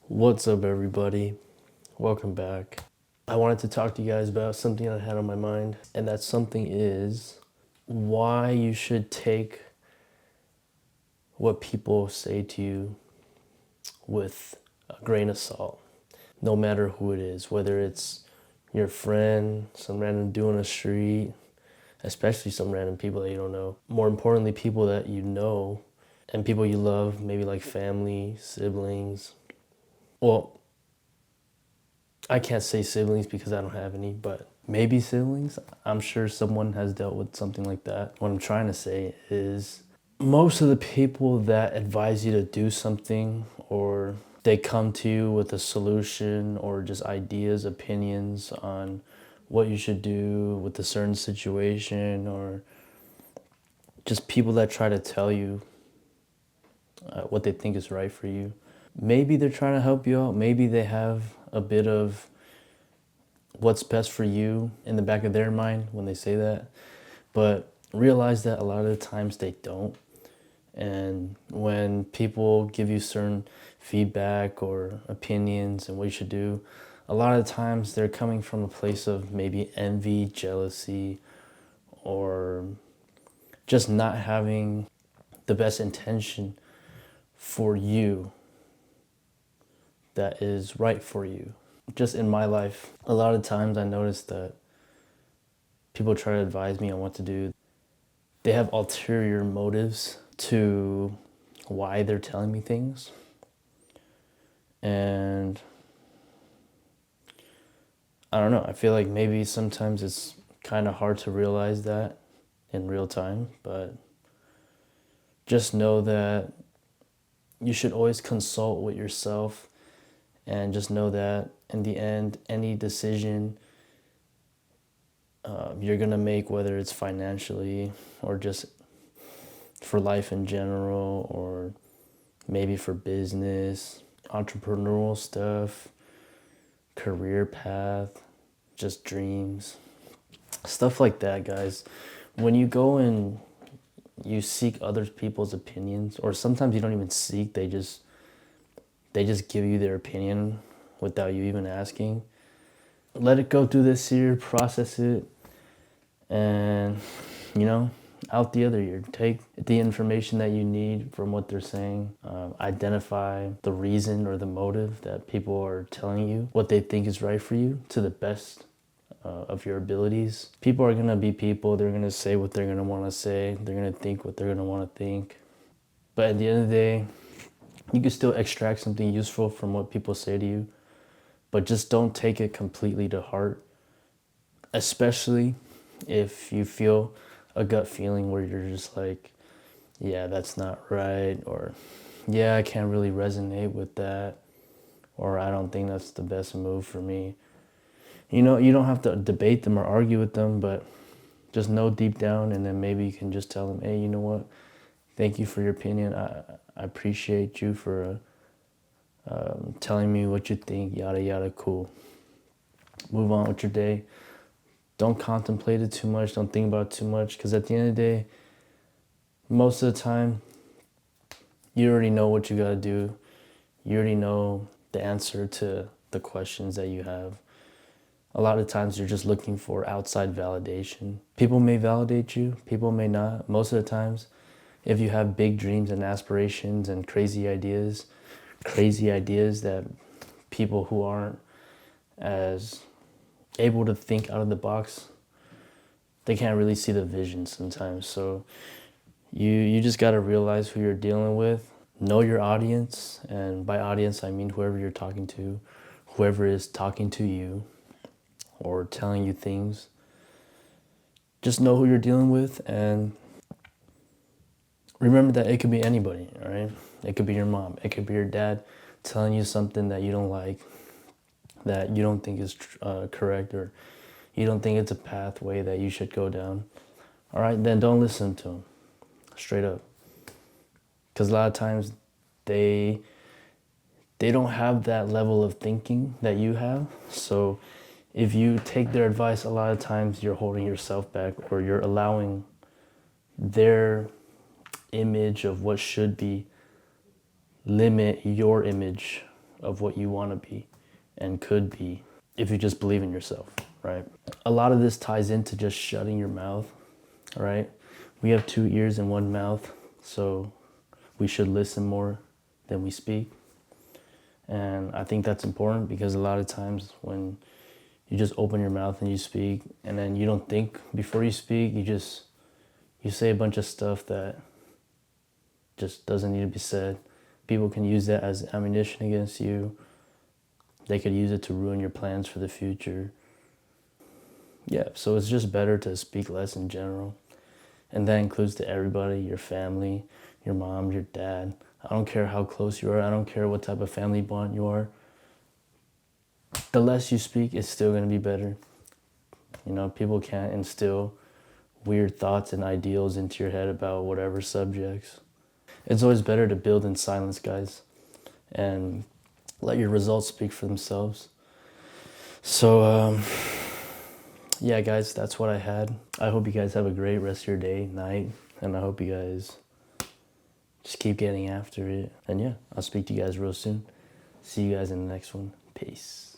What's up, everybody? Welcome back. I wanted to talk to you guys about something I had on my mind, and that something is why you should take what people say to you with a grain of salt, no matter who it is, whether it's your friend, some random dude on the street, especially some random people that you don't know. More importantly, people that you know and people you love, maybe like family, siblings. Well, I can't say siblings because I don't have any, but maybe siblings. I'm sure someone has dealt with something like that. What I'm trying to say is most of the people that advise you to do something or they come to you with a solution or just ideas, opinions on what you should do with a certain situation, or just people that try to tell you what they think is right for you. Maybe they're trying to help you out. Maybe they have a bit of what's best for you in the back of their mind when they say that. But realize that a lot of the times they don't. And when people give you certain feedback or opinions and what you should do, a lot of times they're coming from a place of maybe envy, jealousy, or just not having the best intention for you that is right for you. Just in my life, a lot of times I noticed that people try to advise me on what to do. They have ulterior motives to why they're telling me things. And I don't know, I feel like maybe sometimes it's kind of hard to realize that in real time, but just know that you should always consult with yourself, and just know that in the end, any decision you're gonna make, whether it's financially or just for life in general, or maybe for business, entrepreneurial stuff, career path, just dreams, stuff like that, guys. When you go and you seek other people's opinions, or sometimes you don't even seek, they just give you their opinion without you even asking. Let it go through this year, process it, and out the other year. Take the information that you need from what they're saying. Identify the reason or the motive that people are telling you what they think is right for you to the best of your abilities. People are going to be people. They're going to say what they're going to want to say. They're going to think what they're going to want to think. But at the end of the day, you can still extract something useful from what people say to you, but just don't take it completely to heart, especially if you feel a gut feeling where you're just like, yeah, that's not right, or yeah, I can't really resonate with that, or I don't think that's the best move for me. You don't have to debate them or argue with them, but just know deep down, and then maybe you can just tell them, hey, you know what? Thank you for your opinion. I appreciate you for telling me what you think, yada, yada, cool. Move on with your day. Don't contemplate it too much. Don't think about it too much, because at the end of the day, most of the time, you already know what you got to do. You already know the answer to the questions that you have. A lot of times you're just looking for outside validation. People may validate you, people may not. Most of the times, if you have big dreams and aspirations and crazy ideas that people who aren't as able to think out of the box, they can't really see the vision sometimes. So you just got to realize who you're dealing with, know your audience, and by audience I mean whoever you're talking to, whoever is talking to you or telling you things. Just know who you're dealing with, and remember that it could be anybody, all right? It could be your mom, it could be your dad telling you something that you don't like, that you don't think is correct, or you don't think it's a pathway that you should go down. All right, then don't listen to them, straight up. Because a lot of times they don't have that level of thinking that you have. So if you take their advice, a lot of times you're holding yourself back, or you're allowing their image of what should be limit your image of what you want to be and could be if you just believe in yourself, right? A lot of this ties into just shutting your mouth, right? We have 2 ears and 1 mouth, so we should listen more than we speak. And I think that's important because a lot of times when you just open your mouth and you speak and then you don't think before you speak, you say a bunch of stuff that just doesn't need to be said. People can use that as ammunition against you. They could use it to ruin your plans for the future. Yeah, so it's just better to speak less in general. And that includes to everybody, your family, your mom, your dad. I don't care how close you are. I don't care what type of family bond you are. The less you speak, it's still going to be better. You know, people can't instill weird thoughts and ideals into your head about whatever subjects. It's always better to build in silence, guys, and let your results speak for themselves. So, yeah, guys, that's what I had. I hope you guys have a great rest of your day, night, and I hope you guys just keep getting after it. And yeah, I'll speak to you guys real soon. See you guys in the next one. Peace.